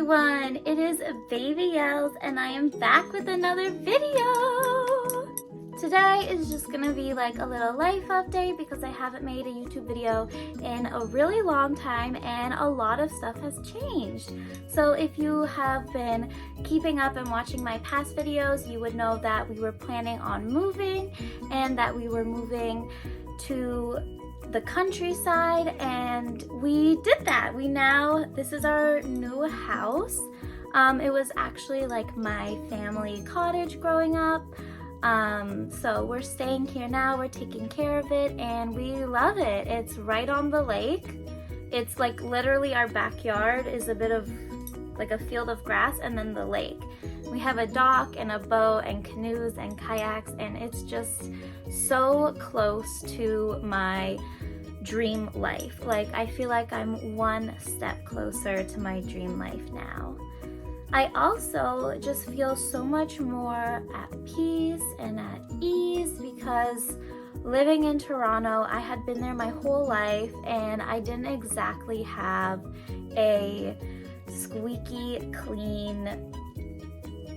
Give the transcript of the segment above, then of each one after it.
everyone, it is Babyyells and I am back with another video. Today is just gonna be like a little life update because I haven't made a YouTube video in a really long time and a lot of stuff has changed. So if you have been keeping up and watching my past videos, you would know that we were planning on moving and that we were moving to the countryside, and we did that. This is our new house. It was actually like my family cottage growing up. So we're staying here now, we're taking care of it, and we love it. It's right on the lake. It's like literally our backyard is a bit of like a field of grass and then the lake. We have a dock and a boat and canoes and kayaks, and it's just so close to my dream life. Like, I feel like I'm one step closer to my dream life now. I also just feel so much more at peace and at ease because living in Toronto, I had been there my whole life and I didn't exactly have a squeaky clean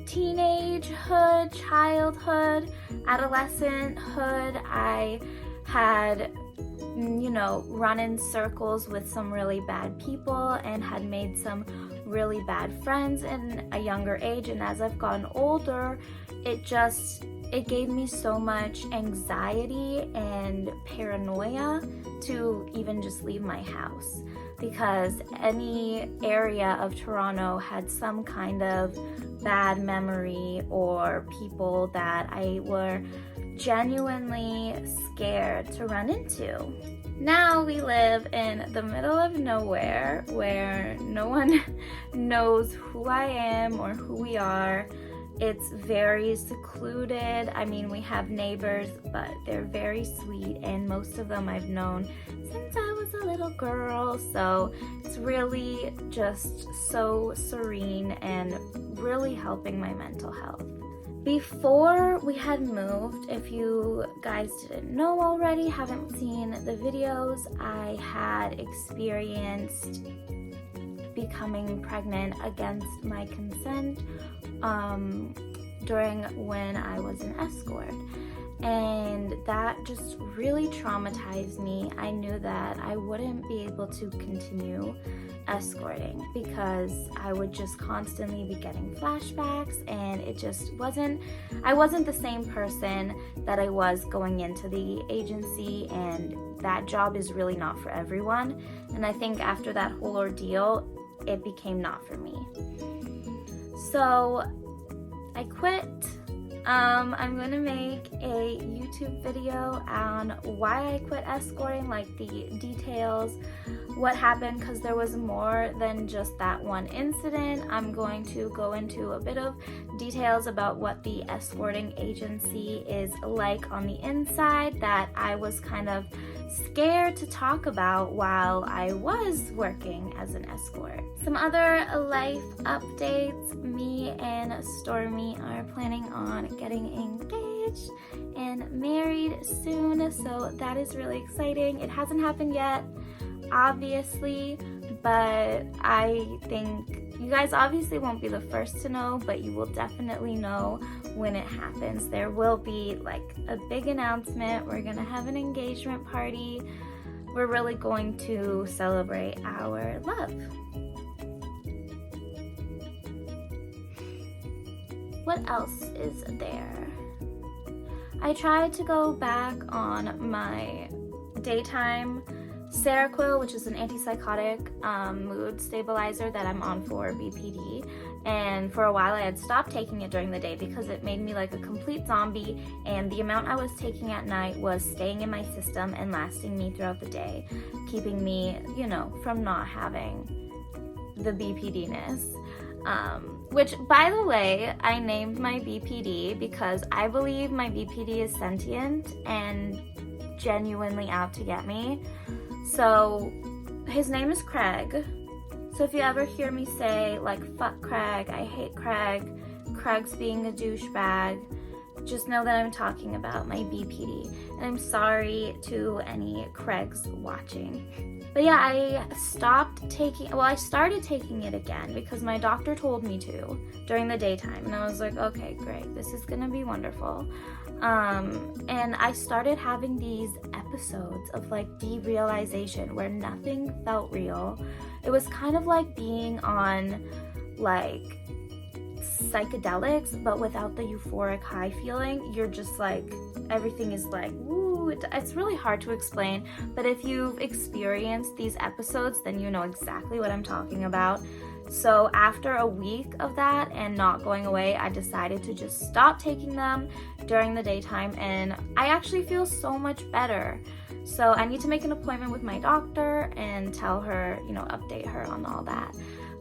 teenagehood, childhood, adolescenthood. I had, run in circles with some really bad people and had made some really bad friends in a younger age, and as I've gotten older, it gave me so much anxiety and paranoia to even just leave my house, because any area of Toronto had some kind of bad memory or people that I were genuinely scared to run into. Now we live in the middle of nowhere where no one knows who I am or who we are. It's very secluded. I mean, we have neighbors, but they're very sweet, and most of them I've known since I was a little girl. So it's really just so serene and really helping my mental health. Before we had moved, if you guys didn't know already, haven't seen the videos, I had experienced becoming pregnant against my consent during when I was an escort. And that just really traumatized me. I knew that I wouldn't be able to continue escorting because I would just constantly be getting flashbacks, and I wasn't the same person that I was going into the agency, and that job is really not for everyone. And I think after that whole ordeal, it became not for me. So I quit. I'm gonna make a YouTube video on why I quit escorting, like the details, what happened, because there was more than just that one incident. I'm going to go into a bit of details about what the escorting agency is like on the inside that I was kind of scared to talk about while I was working as an escort. Some other life updates: me and Stormy are planning on getting engaged and married soon, so that is really exciting. It hasn't happened yet, obviously, but I think you guys obviously won't be the first to know, but you will definitely know when it happens. There will be like a big announcement. We're gonna have an engagement party. We're really going to celebrate our love. What else is there? I tried to go back on my daytime Seroquel, which is an antipsychotic mood stabilizer that I'm on for BPD, and for a while I had stopped taking it during the day because it made me like a complete zombie, and the amount I was taking at night was staying in my system and lasting me throughout the day, keeping me, from not having the BPD-ness. Which, by the way, I named my BPD because I believe my BPD is sentient and genuinely out to get me. So his name is Craig. So if you ever hear me say like, fuck Craig, I hate Craig, Craig's being a douchebag, just know that I'm talking about my BPD. And I'm sorry to any Craigs watching. But yeah, I started taking it again because my doctor told me to during the daytime. And I was like, okay, great, this is gonna be wonderful. And I started having these episodes of like derealization where nothing felt real. It was kind of like being on like psychedelics, but without the euphoric high feeling. You're just like, everything is like, woo. It's really hard to explain, but if you've experienced these episodes, then you know exactly what I'm talking about. So after a week of that and not going away, I decided to just stop taking them during the daytime, and I actually feel so much better. So I need to make an appointment with my doctor and tell her, update her on all that.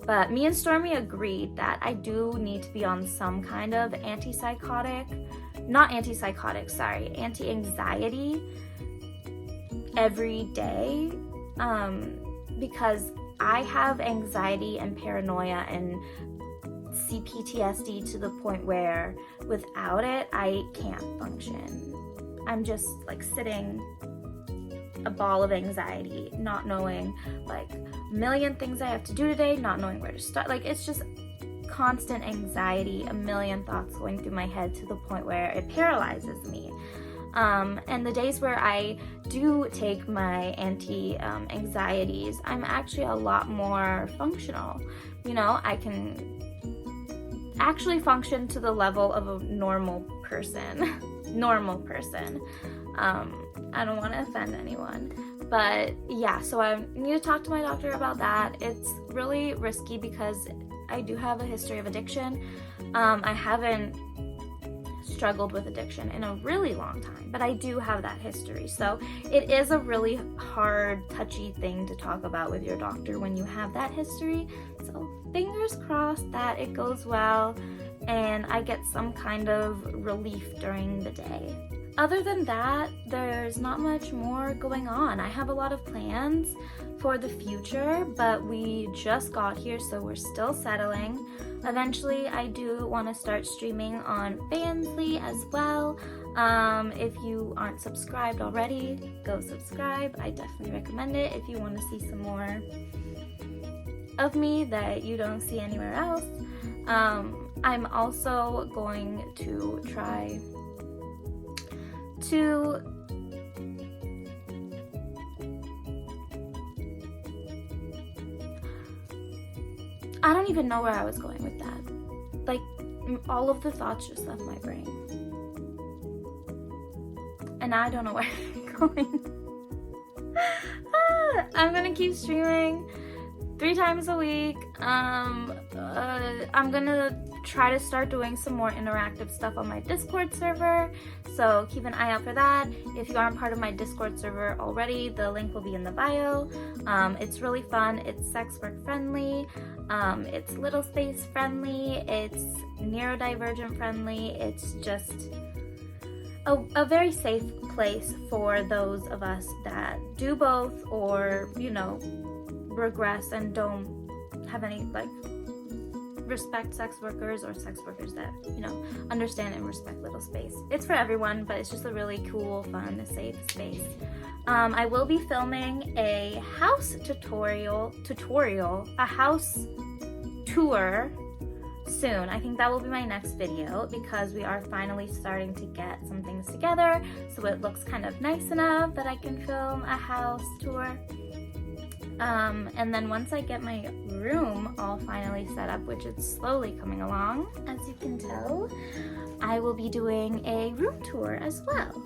But me and Stormy agreed that I do need to be on some kind of anti-anxiety every day, because I have anxiety and paranoia and CPTSD to the point where without it, I can't function. I'm just like sitting a ball of anxiety, not knowing like a million things I have to do today, not knowing where to start. Like, it's just constant anxiety, a million thoughts going through my head to the point where it paralyzes me. And the days where I do take my anti-anxieties, I'm actually a lot more functional. I can actually function to the level of a normal person. I don't want to offend anyone. But yeah, so I need to talk to my doctor about that. It's really risky because I do have a history of addiction. I haven't struggled with addiction in a really long time, but I do have that history. So it is a really hard, touchy thing to talk about with your doctor when you have that history. So fingers crossed that it goes well and I get some kind of relief during the day. Other than that, there's not much more going on. I have a lot of plans for the future, but we just got here, so we're still settling. Eventually, I do want to start streaming on Babyyells as well. If you aren't subscribed already, go subscribe. I definitely recommend it if you want to see some more of me that you don't see anywhere else. I'm also going to try to I don't even know where I was going with that. Like, all of the thoughts just left my brain. And now I don't know where I'm going. I'm gonna keep streaming 3 times a week. I'm gonna try to start doing some more interactive stuff on my Discord server, so keep an eye out for that. If you aren't part of my Discord server already, the link will be in the bio. It's really fun. It's sex work friendly. It's little space friendly. It's neurodivergent friendly. It's just a very safe place for those of us that do both, or regress and don't have any respect sex workers, or sex workers that understand and respect little space. It's for everyone, but it's just a really cool, fun, safe space. I will be filming a house a house tour soon. I think that will be my next video because we are finally starting to get some things together, so it looks kind of nice enough that I can film a house tour. And then once I get my room all finally set up, which is slowly coming along, as you can tell, I will be doing a room tour as well.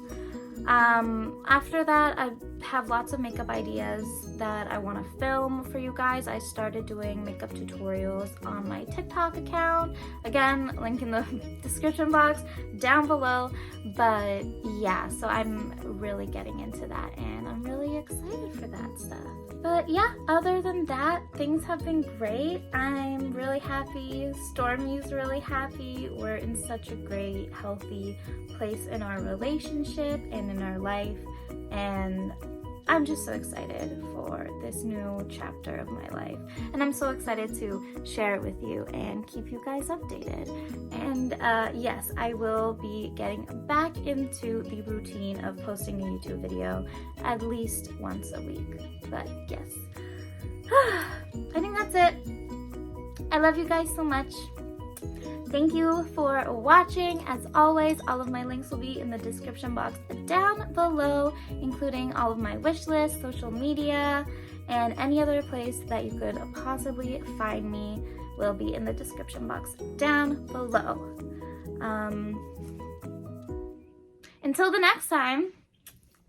After that, I have lots of makeup ideas that I want to film for you guys. I started doing makeup tutorials on my TikTok account. Again, link in the description box down below. But yeah, so I'm really getting into that and I'm really excited for that stuff. But yeah, other than that, things have been great. I'm really happy. Stormy's really happy. We're in such a great, healthy place in our relationship and in our life. And I'm just so excited for this new chapter of my life, and I'm so excited to share it with you and keep you guys updated. And yes, I will be getting back into the routine of posting a YouTube video at least once a week. But yes, I think that's it. I love you guys so much. Thank you for watching. As always, all of my links will be in the description box down below, including all of my wish list, social media, and any other place that you could possibly find me will be in the description box down below. Until the next time,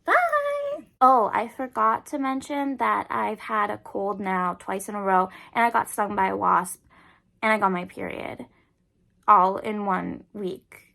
bye! Oh, I forgot to mention that I've had a cold now twice in a row, and I got stung by a wasp, and I got my period all in 1 week.